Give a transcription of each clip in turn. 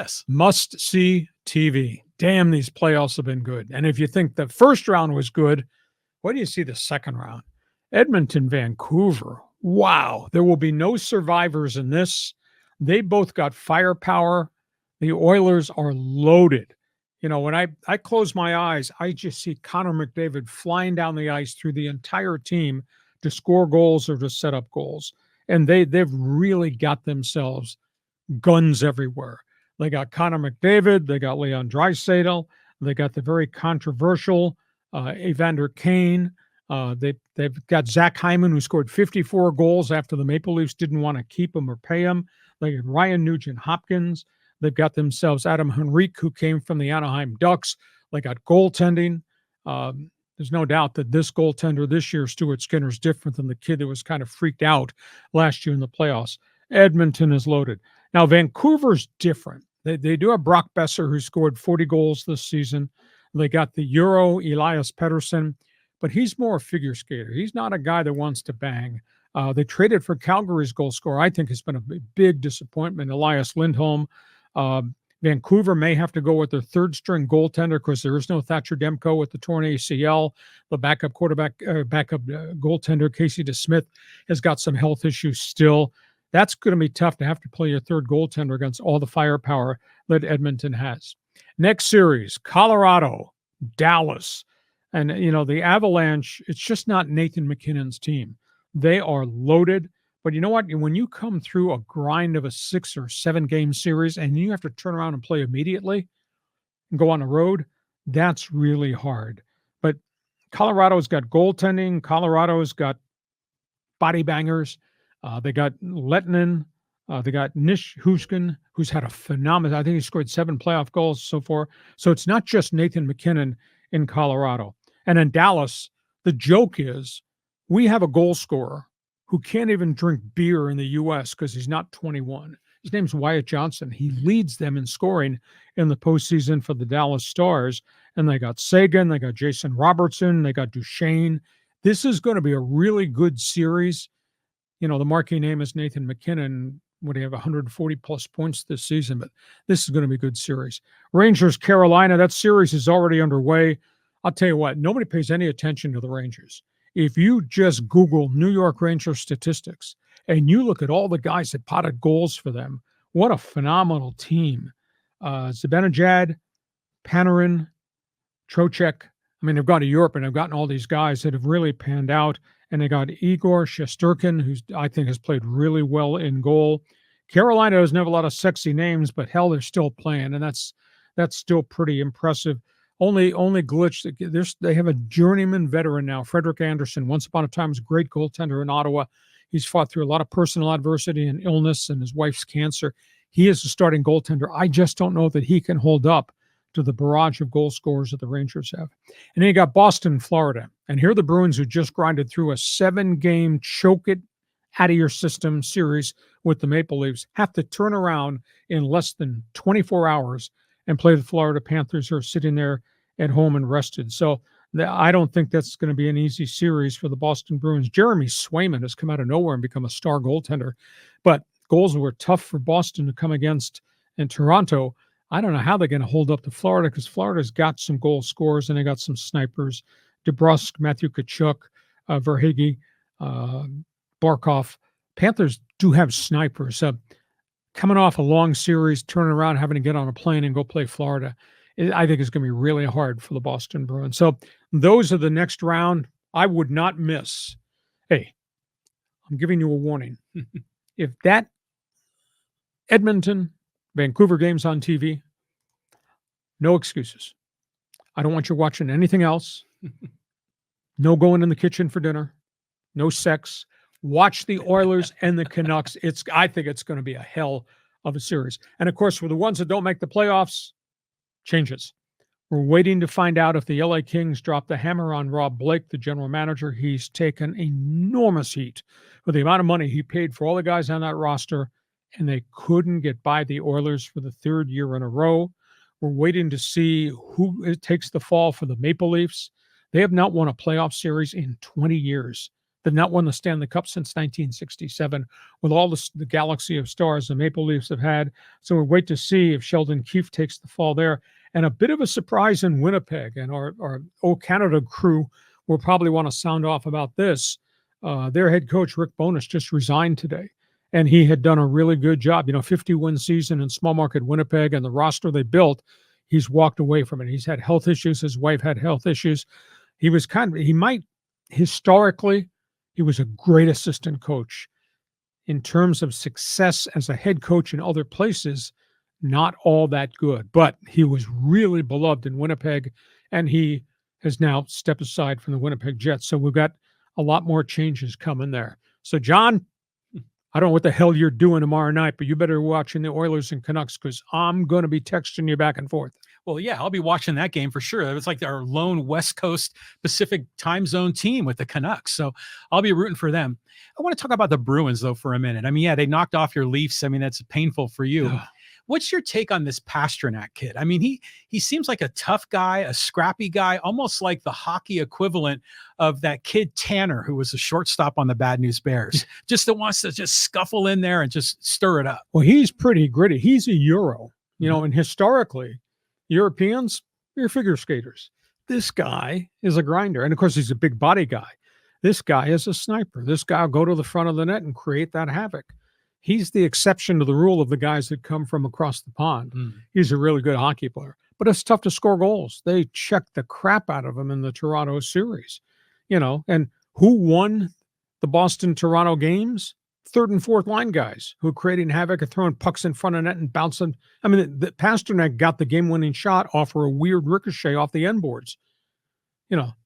this. Must-see TV. Damn, these playoffs have been good. And if you think the first round was good, what do you see the second round? Edmonton, Vancouver. Wow. There will be no survivors in this. They both got firepower. The Oilers are loaded. When I close my eyes, I just see Connor McDavid flying down the ice through the entire team to score goals or to set up goals. And they've really got themselves guns everywhere. They got Connor McDavid. They got Leon Draisaitl. They got the very controversial Evander Kane. They've got Zach Hyman, who scored 54 goals after the Maple Leafs didn't want to keep him or pay him. They got Ryan Nugent-Hopkins. They've got themselves Adam Henrique, who came from the Anaheim Ducks. They got goaltending. There's no doubt that this goaltender this year, Stuart Skinner, is different than the kid that was kind of freaked out last year in the playoffs. Edmonton is loaded. Now, Vancouver's different. They do have Brock Besser, who scored 40 goals this season. They got the Euro, Elias Pettersson, but he's more a figure skater. He's not a guy that wants to bang. They traded for Calgary's goal scorer. I think has been a big disappointment, Elias Lindholm. Vancouver may have to go with their third-string goaltender because there is no Thatcher Demko with the torn ACL. The backup goaltender, Casey DeSmith, has got some health issues still. That's going to be tough to have to play your third goaltender against all the firepower that Edmonton has. Next series, Colorado, Dallas. And, the Avalanche, it's just not Nathan MacKinnon's team. They are loaded. But you know what? When you come through a grind of a 6 or 7 game series and you have to turn around and play immediately and go on the road, that's really hard. But Colorado's got goaltending. Colorado's got body bangers. They got Lettinen. They got Nish Hushkin, who's had a phenomenal, I think he scored 7 playoff goals so far. So it's not just Nathan MacKinnon in Colorado. And in Dallas, the joke is we have a goal scorer who can't even drink beer in the U.S. because he's not 21. His name's Wyatt Johnson. He leads them in scoring in the postseason for the Dallas Stars. And they got Sagan, they got Jason Robertson, they got Duchesne. This is going to be a really good series. The marquee name is Nathan MacKinnon. Would he have 140-plus points this season? But this is going to be a good series. Rangers, Carolina, that series is already underway. I'll tell you what, nobody pays any attention to the Rangers. If you just Google New York Rangers statistics and you look at all the guys that potted goals for them, what a phenomenal team. Zibanejad, Panarin, Trocheck. I mean, they've gone to Europe and they've gotten all these guys that have really panned out. And they got Igor Shesterkin, who I think has played really well in goal. Carolina doesn't have a lot of sexy names, but hell, they're still playing, and that's still pretty impressive. Only glitch, they have a journeyman veteran now, Frederick Anderson. Once upon a time was a great goaltender in Ottawa. He's fought through a lot of personal adversity and illness and his wife's cancer. He is a starting goaltender. I just don't know that he can hold up to the barrage of goal scorers that the Rangers have. And then you got Boston, Florida. And here are the Bruins, who just grinded through a 7-game choke it out of your system series with the Maple Leafs, have to turn around in less than 24 hours and play the Florida Panthers, who are sitting there at home and rested. So I don't think that's going to be an easy series for the Boston Bruins. Jeremy Swayman has come out of nowhere and become a star goaltender. But goals were tough for Boston to come against in Toronto. I don't know how they're going to hold up to Florida, because Florida's got some goal scorers and they got some snipers. DeBrusk, Matthew Tkachuk, Verhaeghe, Barkov. Panthers do have snipers. Coming off a long series, turning around, having to get on a plane and go play Florida, I think it's going to be really hard for the Boston Bruins. So those are the next round. I would not miss. Hey, I'm giving you a warning. If that Edmonton, Vancouver game's on TV, no excuses. I don't want you watching anything else. No going in the kitchen for dinner. No sex. Watch the Oilers and the Canucks. I think it's going to be a hell of a series. And, of course, for the ones that don't make the playoffs, changes. We're waiting to find out if the LA Kings drop the hammer on Rob Blake, the general manager. He's taken enormous heat for the amount of money he paid for all the guys on that roster, and they couldn't get by the Oilers for the 3rd year in a row. We're waiting to see who takes the fall for the Maple Leafs. They have not won a playoff series in 20 years. They've not won the Stanley Cup since 1967 with all the galaxy of stars the Maple Leafs have had. So we'll wait to see if Sheldon Keefe takes the fall there. And a bit of a surprise in Winnipeg. And our O Canada crew will probably want to sound off about this. Their head coach, Rick Bowness, just resigned today. And he had done a really good job. 50-win season in small market Winnipeg, and the roster they built, he's walked away from it. He's had health issues. His wife had health issues. Historically, he was a great assistant coach. In terms of success as a head coach in other places, not all that good. But he was really beloved in Winnipeg, and he has now stepped aside from the Winnipeg Jets. So we've got a lot more changes coming there. So, John, I don't know what the hell you're doing tomorrow night, but you better be watching the Oilers and Canucks because I'm going to be texting you back and forth. Well, yeah, I'll be watching that game for sure. It's like our lone West Coast Pacific time zone team with the Canucks. So I'll be rooting for them. I want to talk about the Bruins, though, for a minute. I mean, yeah, they knocked off your Leafs. I mean, that's painful for you. What's your take on this Pastrnak kid? I mean, he seems like a tough guy, a scrappy guy, almost like the hockey equivalent of that kid Tanner, who was a shortstop on the Bad News Bears, just that wants to just scuffle in there and just stir it up. Well, he's pretty gritty. He's a Euro, and historically, Europeans, they're figure skaters. This guy is a grinder. And of course, he's a big body guy. This guy is a sniper. This guy will go to the front of the net and create that havoc. He's the exception to the rule of the guys that come from across the pond. He's a really good hockey player, but it's tough to score goals. They checked the crap out of him in the Toronto series, and who won the Boston-Toronto games? Third and fourth line guys who are creating havoc and throwing pucks in front of net and bouncing. I mean, the Pastrnak got the game-winning shot off for a weird ricochet off the end boards.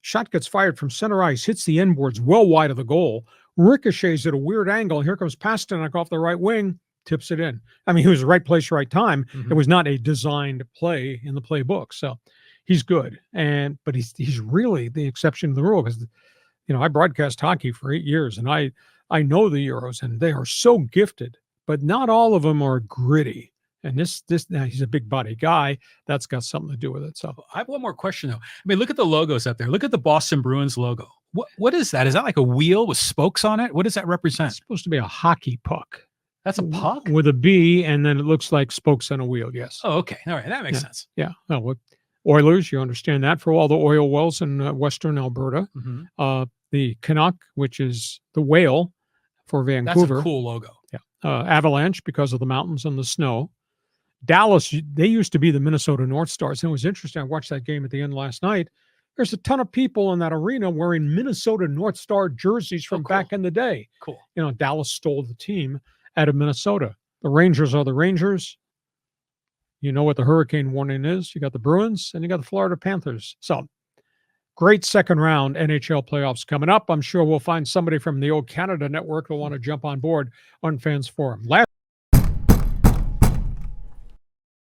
Shot gets fired from center ice, hits the end boards well wide of the goal, ricochets at a weird angle. Here comes Pastrnak off the right wing, tips it in. I mean, he was right place, right time. It was not a designed play in the playbook. So he's good. But he's really the exception to the rule because, I broadcast hockey for 8 years and I know the Euros and they are so gifted, but not all of them are gritty. And this now he's a big body guy. That's got something to do with it. So I have one more question though. I mean, look at the logos up there. Look at the Boston Bruins logo. What is that? Is that like a wheel with spokes on it? What does that represent? It's supposed to be a hockey puck. That's a puck with a B, and then it looks like spokes on a wheel. Yes. Oh, okay. All right, that makes sense. Yeah. Well, Oilers, you understand that for all the oil wells in western Alberta. The Canuck, which is the whale for Vancouver. That's a cool logo. Yeah. Avalanche because of the mountains and the snow. Dallas, they used to be the Minnesota North Stars. And it was interesting. I watched that game at the end last night. There's a ton of people in that arena wearing Minnesota North Star jerseys from back in the day. Cool. Dallas stole the team out of Minnesota. The Rangers are the Rangers. You know what the hurricane warning is. You got the Bruins and you got the Florida Panthers. So great second round NHL playoffs coming up. I'm sure we'll find somebody from the old Canada network who'll want to jump on board on Fans Forum.